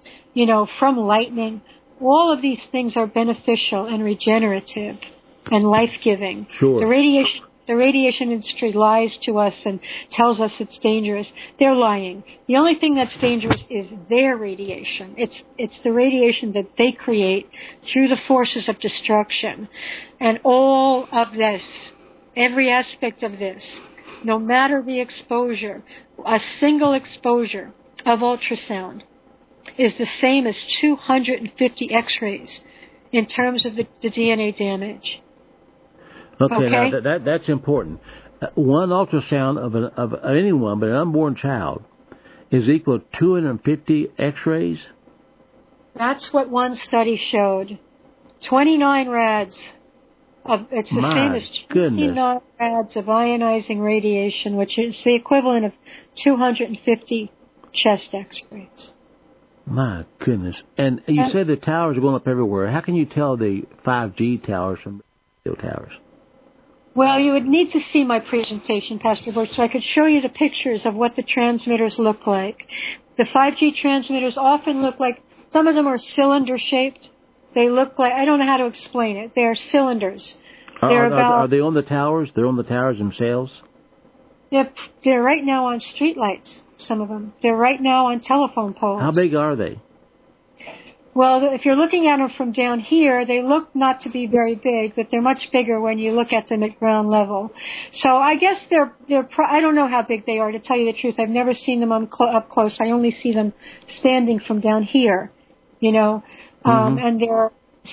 from lightning, all of these things are beneficial and regenerative and life-giving. Sure. The radiation the radiation industry lies to us and tells us it's dangerous, they're lying. The only thing that's dangerous is their radiation. It's the radiation that they create through the forces of destruction. And all of this, every aspect of this, no matter the exposure, a single exposure of ultrasound is the same as 250 X-rays in terms of the DNA damage. Okay? Now that's important. One ultrasound of anyone, but an unborn child, is equal to 250 X-rays? That's what one study showed. 29 rads. It's the same as 29 rads of ionizing radiation, which is the equivalent of 250 chest X-rays. My goodness. And you said the towers are going up everywhere. How can you tell the 5G towers from radio towers? Well, you would need to see my presentation, Pastor Butch, so I could show you the pictures of what the transmitters look like. The 5G transmitters often look like, some of them are cylinder-shaped. They look like, I don't know how to explain it. They are cylinders. Are they on the towers? They're on the towers themselves? They're right now on streetlights, some of them. They're right now on telephone poles. How big are they? Well, if you're looking at them from down here, they look not to be very big, but they're much bigger when you look at them at ground level. So I guess I don't know how big they are, to tell you the truth. I've never seen them up close. I only see them standing from down here, you know. And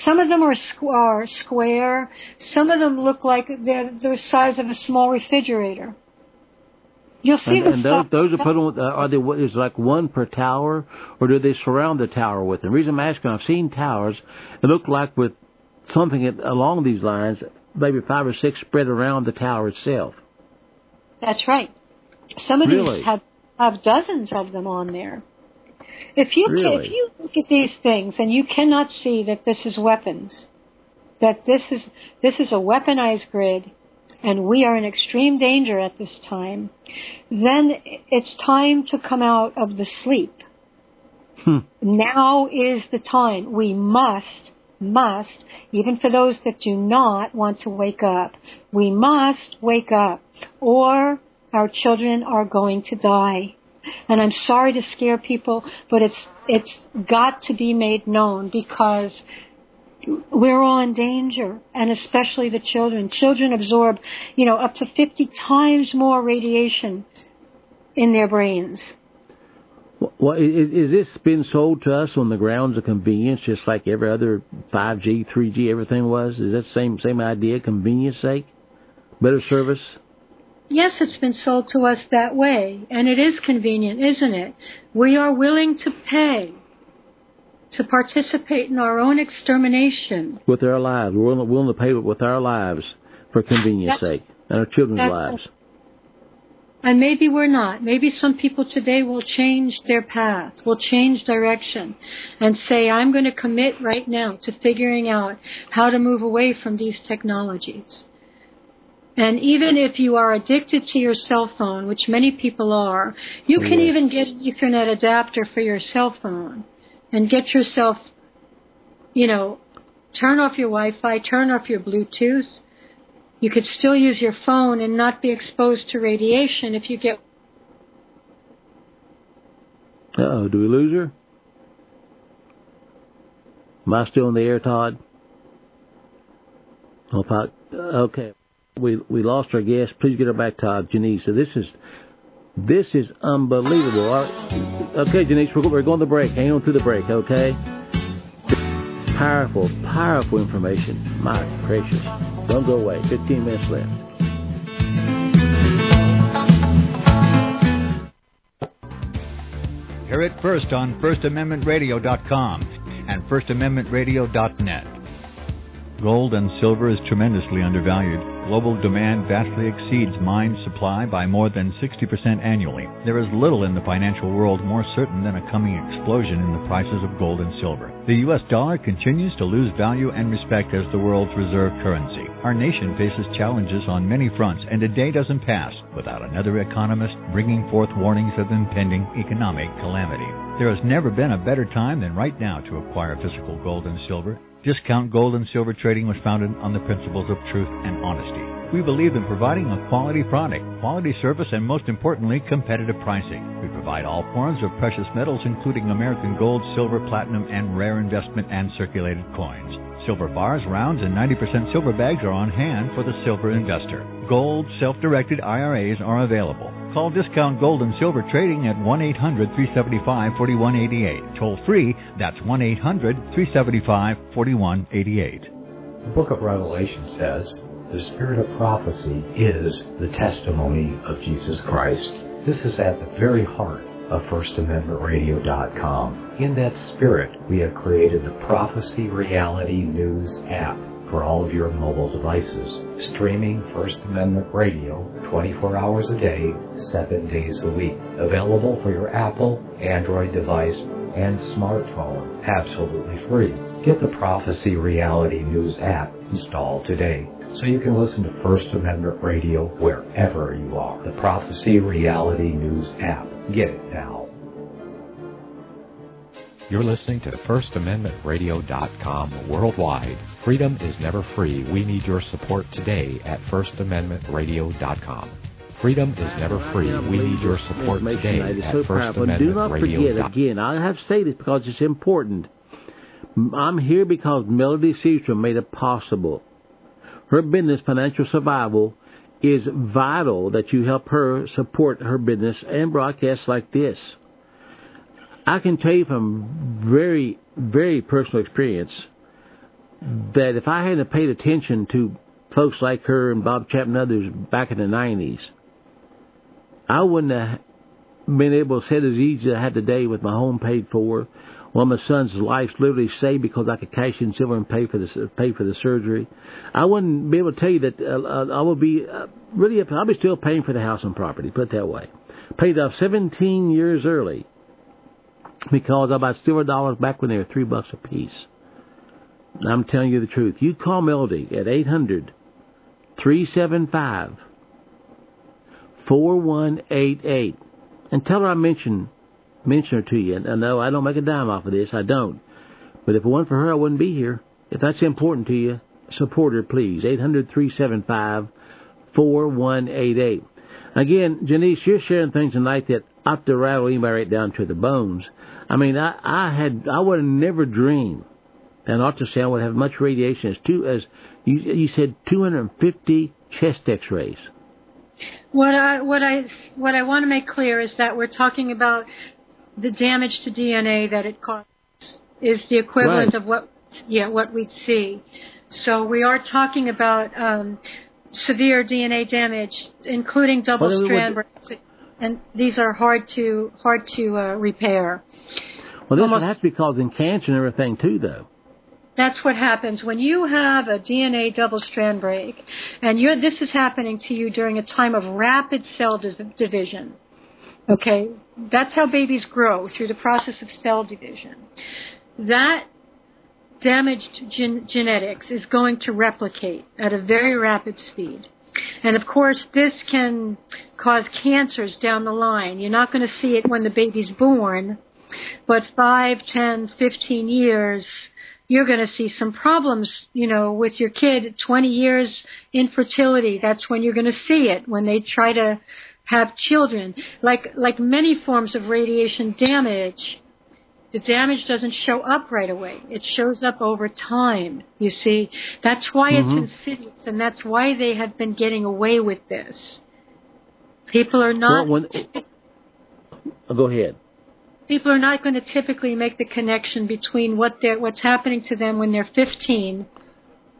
some of them are square. Some of them look like they're the size of a small refrigerator. You'll see those are put on. Are they? Is like one per tower, or do they surround the tower with them? The reason I'm asking, I've seen towers that look like with something along these lines, maybe 5 or 6 spread around the tower itself. That's right. Some of these have dozens of them on there. If you look at these things and you cannot see that this is weapons, that this is a weaponized grid, and we are in extreme danger at this time, then it's time to come out of the sleep. Now is the time. We must, even for those that do not want to wake up, we must wake up, or our children are going to die. And I'm sorry to scare people, but it's got to be made known, because we're all in danger, and especially the children. Children absorb, up to 50 times more radiation in their brains. Well, is this been sold to us on the grounds of convenience, just like every other 5G, 3G, everything was? Is that same idea, convenience sake? Better service? Yes, it's been sold to us that way, and it is convenient, isn't it? We are willing to pay to participate in our own extermination. With our lives. We're willing to pay with our lives for convenience sake, and our children's lives. And maybe we're not. Maybe some people today will change their path, will change direction, and say, I'm going to commit right now to figuring out how to move away from these technologies. And even if you are addicted to your cell phone, which many people are, you can even get an Ethernet adapter for your cell phone and get yourself, turn off your Wi-Fi, turn off your Bluetooth. You could still use your phone and not be exposed to radiation if you get... Uh-oh, do we lose her? Am I still in the air, Todd? Okay. We lost our guest. Please get her back, Todd. Janice. So this is unbelievable. Okay, Janice, we're going to break. Hang on through the break, okay? Powerful information. My precious. Don't go away. 15 minutes left. Hear it first on FirstAmendmentRadio.com and FirstAmendmentRadio.net. Gold and silver is tremendously undervalued. Global demand vastly exceeds mine supply by more than 60% annually. There is little in the financial world more certain than a coming explosion in the prices of gold and silver. The U.S. dollar continues to lose value and respect as the world's reserve currency. Our nation faces challenges on many fronts, and a day doesn't pass without another economist bringing forth warnings of impending economic calamity. There has never been a better time than right now to acquire physical gold and silver. Discount Gold and Silver Trading was founded on the principles of truth and honesty. We believe in providing a quality product, quality service, and most importantly, competitive pricing. We provide all forms of precious metals, including American gold, silver, platinum, and rare investment and circulated coins. Silver bars, rounds, and 90% silver bags are on hand for the silver investor. Gold, self-directed IRAs are available. Call Discount Gold and Silver Trading at 1-800-375-4188. Toll free, that's 1-800-375-4188. The book of Revelation says, the spirit of prophecy is the testimony of Jesus Christ. This is at the very heart of FirstAmendmentRadio.com. In that spirit, we have created the Prophecy Reality News app for all of your mobile devices, streaming First Amendment Radio 24 hours a day, 7 days a week. Available for your Apple, Android device, and smartphone, absolutely free. Get the Prophecy Reality News app installed today, so you can listen to First Amendment Radio wherever you are. The Prophecy Reality News app. Get it now. You're listening to FirstAmendmentRadio.com worldwide. Freedom is never free. We need your support today at FirstAmendmentRadio.com. Freedom is never free. We need your support today at FirstAmendmentRadio.com. Do not forget, again, I have to say this because it's important. I'm here because Melody Cedarstrom made it possible. Her business, Financial Survival, is vital that you help her support her business and broadcasts like this. I can tell you from very, very personal experience that if I hadn't paid attention to folks like her and Bob Chapman and others back in the 90s, I wouldn't have been able to sit as easy as I had today with my home paid for. Well, my son's life's literally saved because I could cash in silver and pay for the surgery. I wouldn't be able to tell you that I would be really. I'll be still paying for the house and property. Put it that way. Paid off 17 years early because I bought silver dollars back when they were $3 a piece. And I'm telling you the truth. You call Melody at 800-375-4188 and tell her I mention her to you. And no, I don't make a dime off of this. I don't. But if it weren't for her, I wouldn't be here. If that's important to you, support her, please. 800-375-4188. Again, Janice, you're sharing things tonight that ought to rattle anybody right down to the bones. I mean, I would have never dreamed an ultrasound would have much radiation as you said 250 chest X-rays. What I want to make clear is that we're talking about the damage to DNA that it causes is the equivalent of what we'd see. So we are talking about severe DNA damage, including double-strand breaks, and these are hard to repair. Well, this would have to be causing cancer and everything too, though. That's what happens when you have a DNA double-strand break, and this is happening to you during a time of rapid cell division. Okay, that's how babies grow, through the process of cell division. That damaged genetics is going to replicate at a very rapid speed. And, of course, this can cause cancers down the line. You're not going to see it when the baby's born, but 5, 10, 15 years, you're going to see some problems, with your kid. 20 years infertility, that's when you're going to see it, when they try to have children. Like many forms of radiation damage, the damage doesn't show up right away. It shows up over time, you see. That's why it's insidious, and that's why they have been getting away with this. People are not... Go ahead. People are not going to typically make the connection between what's happening to them when they're 15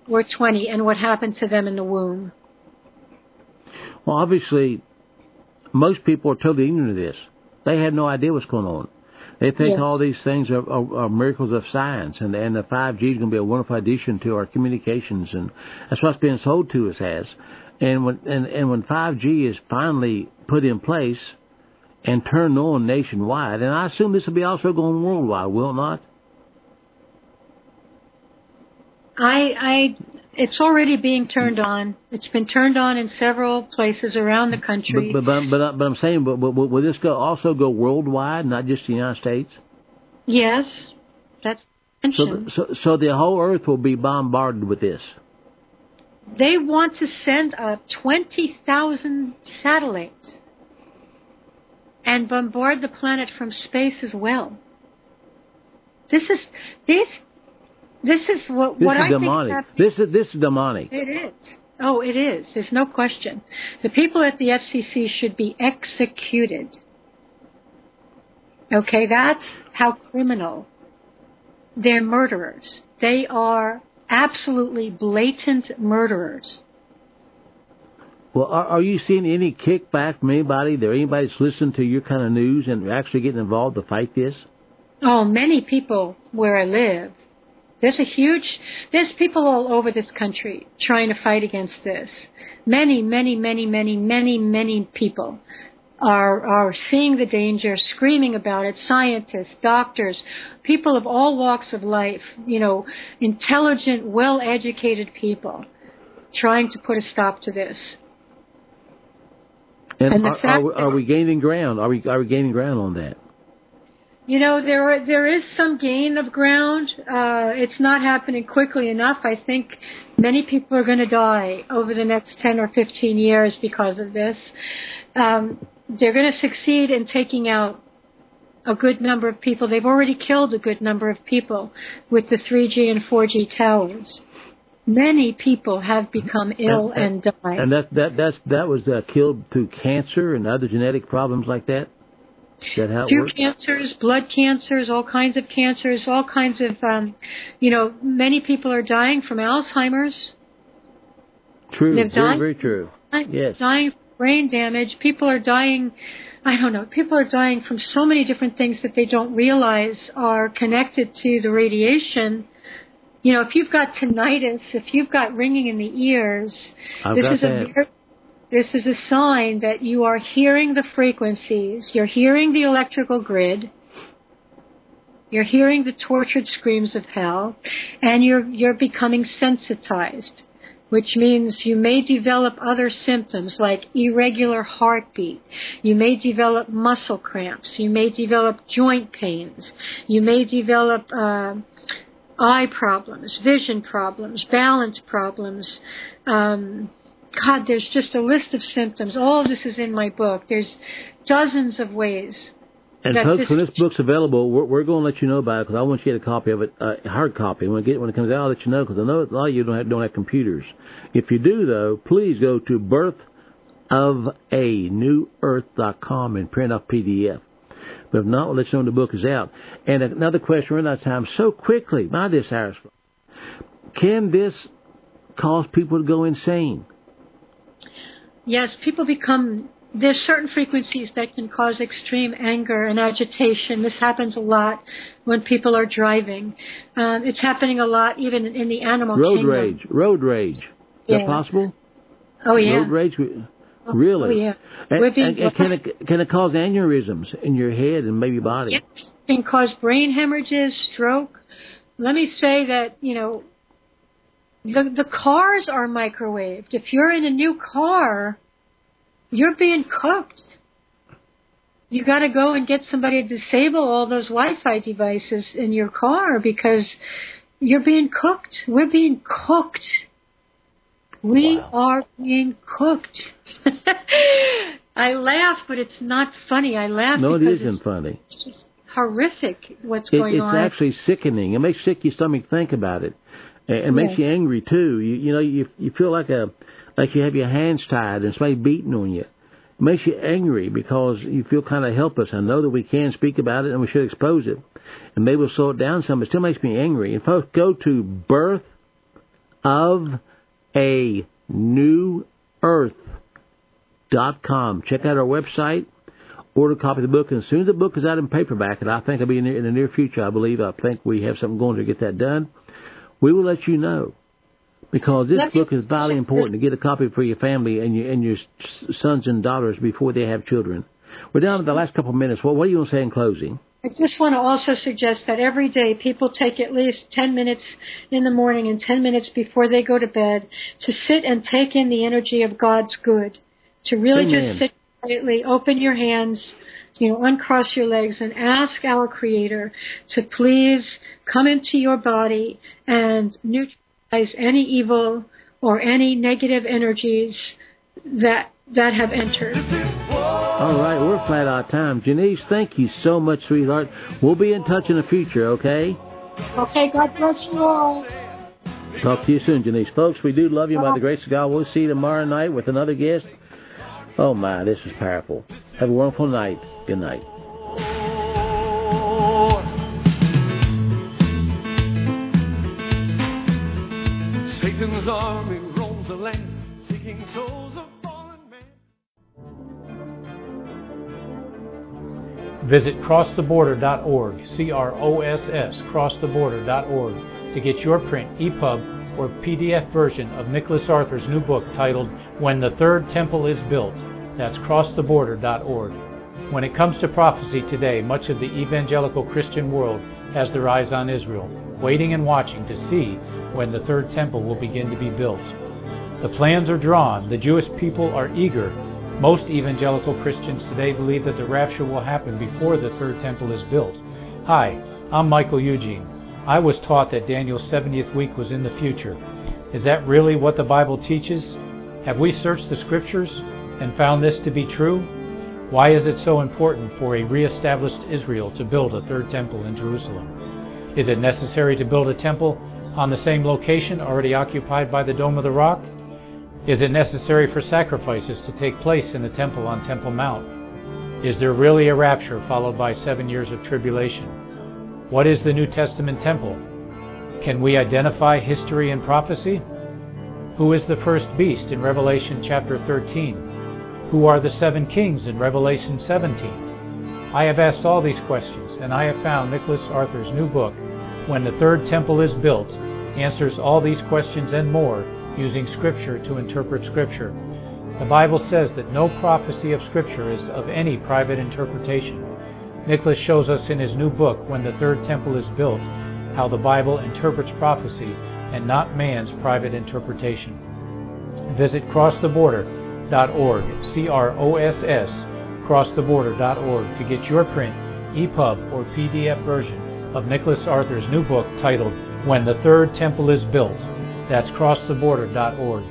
or 20 and what happened to them in the womb. Well, obviously, most people are totally ignorant of this. They have no idea what's going on. They think all these things are miracles of science, and the 5G is going to be a wonderful addition to our communications, and that's what's being sold to us as. And when 5G is finally put in place and turned on nationwide, and I assume this will be also going worldwide, will it not? It's already being turned on. It's been turned on in several places around the country. But I'm saying, will this also go worldwide, not just the United States? Yes, that's mentioned. So the whole earth will be bombarded with this. They want to send up 20,000 satellites and bombard the planet from space as well. This is what I demonic. think. This is demonic. It is. Oh, it is. There's no question. The people at the FCC should be executed. Okay, that's how criminal. They're murderers. They are absolutely blatant murderers. Well, are you seeing any kickback from anybody? There anybody that's listening to your kind of news and actually getting involved to fight this? Oh, many people where I live. There's people all over this country trying to fight against this. Many people are seeing the danger, screaming about it. Scientists, doctors, people of all walks of life, intelligent, well-educated people trying to put a stop to this. And are we gaining ground? Are we gaining ground on that? There is some gain of ground. It's not happening quickly enough. I think many people are going to die over the next 10 or 15 years because of this. They're going to succeed in taking out a good number of people. They've already killed a good number of people with the 3G and 4G towers. Many people have become ill and died. And that was killed through cancer and other genetic problems like that? Is that how it through works? Cancers, blood cancers, all kinds of cancers, all kinds of, many people are dying from Alzheimer's. True, very true. Yes. Dying from brain damage. People are dying, people are dying from so many different things that they don't realize are connected to the radiation. If you've got tinnitus, if you've got ringing in the ears, this is a sign that you are hearing the frequencies, you're hearing the electrical grid, you're hearing the tortured screams of hell, and you're becoming sensitized, which means you may develop other symptoms like irregular heartbeat, you may develop muscle cramps, you may develop joint pains, you may develop eye problems, vision problems, balance problems. There's just a list of symptoms. All of this is in my book. There's dozens of ways. And folks, when this book's available, we're going to let you know about it because I want you to get a copy of it, a hard copy. When it comes out, I'll let you know because I know a lot of you don't have computers. If you do, though, please go to birthofanewearth.com and print off PDF. But if not, we'll let you know when the book is out. And another question, we're out of time so quickly by this hour. Can this cause people to go insane? Yes, there's certain frequencies that can cause extreme anger and agitation. This happens a lot when people are driving. It's happening a lot even in the animal kingdom. Road rage. Is that possible? Oh, yeah. Road rage? Really? Oh, yeah. And can it cause aneurysms in your head and maybe body? Yes. It can cause brain hemorrhages, stroke. Let me say that, the cars are microwaved. If you're in a new car, you're being cooked. You got to go and get somebody to disable all those Wi-Fi devices in your car because you're being cooked. We're being cooked. We are being cooked. I laugh, but it's not funny. I laugh because it isn't funny. It's just horrific what's going on. It's actually sickening. It makes sick your stomach think about it. It makes you angry too. You feel like you have your hands tied and somebody beating on you. It makes you angry because you feel kind of helpless. I know that we can speak about it and we should expose it, and maybe we'll slow it down some. But it still makes me angry. And folks, go to birthofanewearth.com. Check out our website. Order a copy of the book, and as soon as the book is out in paperback, and I think it'll be in the near future, I think we have something going to get that done. We will let you know, because this book is vitally important to get a copy for your family and your sons and daughters before they have children. We're down to the last couple of minutes. What do you want to say in closing? I just want to also suggest that every day people take at least 10 minutes in the morning and 10 minutes before they go to bed to sit and take in the energy of God's good, to really just sit quietly, open your hands, uncross your legs and ask our Creator to please come into your body and neutralize any evil or any negative energies that have entered. All right, we're flat out of time. Janice, thank you so much, sweetheart. We'll be in touch in the future, okay? Okay, God bless you all. Talk to you soon, Janice. Folks, we do love you by the grace of God. We'll see you tomorrow night with another guest. Oh, my, this is powerful. Have a wonderful night. Good night. Satan's army roams the land, seeking souls of fallen men. Visit crosstheborder.org, CROSS, crosstheborder.org, to get your print, EPUB, or PDF version of Nicholas Arthur's new book titled When the Third Temple is Built. That's crosstheborder.org. When it comes to prophecy today, much of the evangelical Christian world has their eyes on Israel, waiting and watching to see when the third temple will begin to be built. The plans are drawn. The Jewish people are eager. Most evangelical Christians today believe that the rapture will happen before the third temple is built. Hi, I'm Michael Eugene. I was taught that Daniel's 70th week was in the future. Is that really what the Bible teaches? Have we searched the Scriptures and found this to be true? Why is it so important for a re-established Israel to build a third temple in Jerusalem? Is it necessary to build a temple on the same location already occupied by the Dome of the Rock? Is it necessary for sacrifices to take place in the temple on Temple Mount? Is there really a rapture followed by 7 years of tribulation? What is the New Testament temple? Can we identify history and prophecy? Who is the first beast in Revelation chapter 13? Who are the 7 kings in Revelation 17? I have asked all these questions, and I have found Nicholas Arthur's new book, When the Third Temple is Built, answers all these questions and more using Scripture to interpret Scripture. The Bible says that no prophecy of Scripture is of any private interpretation. Nicholas shows us in his new book, When the Third Temple is Built, how the Bible interprets prophecy and not man's private interpretation. Visit crosstheborder.org, CROSS, crosstheborder.org, to get your print, EPUB, or PDF version of Nicholas Arthur's new book titled When the Third Temple is Built. That's crosstheborder.org.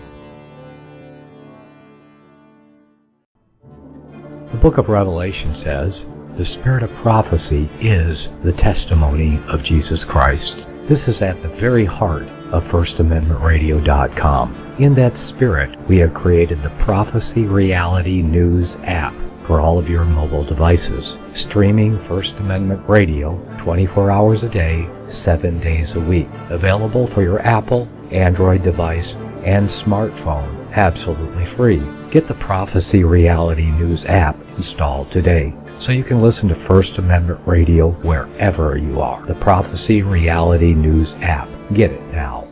The book of Revelation says, "The spirit of prophecy is the testimony of Jesus Christ." This is at the very heart of FirstAmendmentRadio.com. In that spirit, we have created the Prophecy Reality News app for all of your mobile devices, streaming First Amendment Radio 24 hours a day, 7 days a week. Available for your Apple, Android device, and smartphone, absolutely free. Get the Prophecy Reality News app installed today, so you can listen to First Amendment Radio wherever you are. The Prophecy Reality News app. Get it now.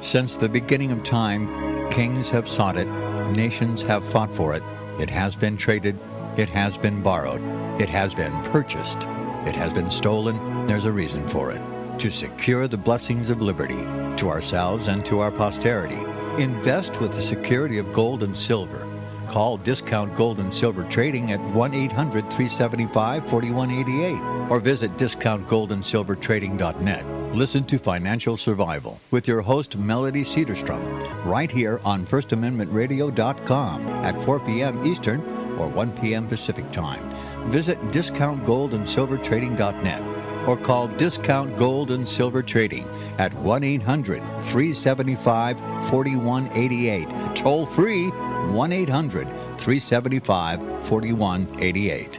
Since the beginning of time, kings have sought it, nations have fought for it. It has been traded, it has been borrowed, it has been purchased, it has been stolen. There's a reason for it. To secure the blessings of liberty to ourselves and to our posterity. Invest with the security of gold and silver. Call Discount Gold and Silver Trading at 1-800-375-4188 or visit discountgoldandsilvertrading.net. Listen to Financial Survival with your host Melody Cedarstrom right here on FirstAmendmentRadio.com at 4 p.m. Eastern or 1 p.m. Pacific Time. Visit discountgoldandsilvertrading.net or call Discount Gold and Silver Trading at 1-800-375-4188. Toll free 1-800-375-4188.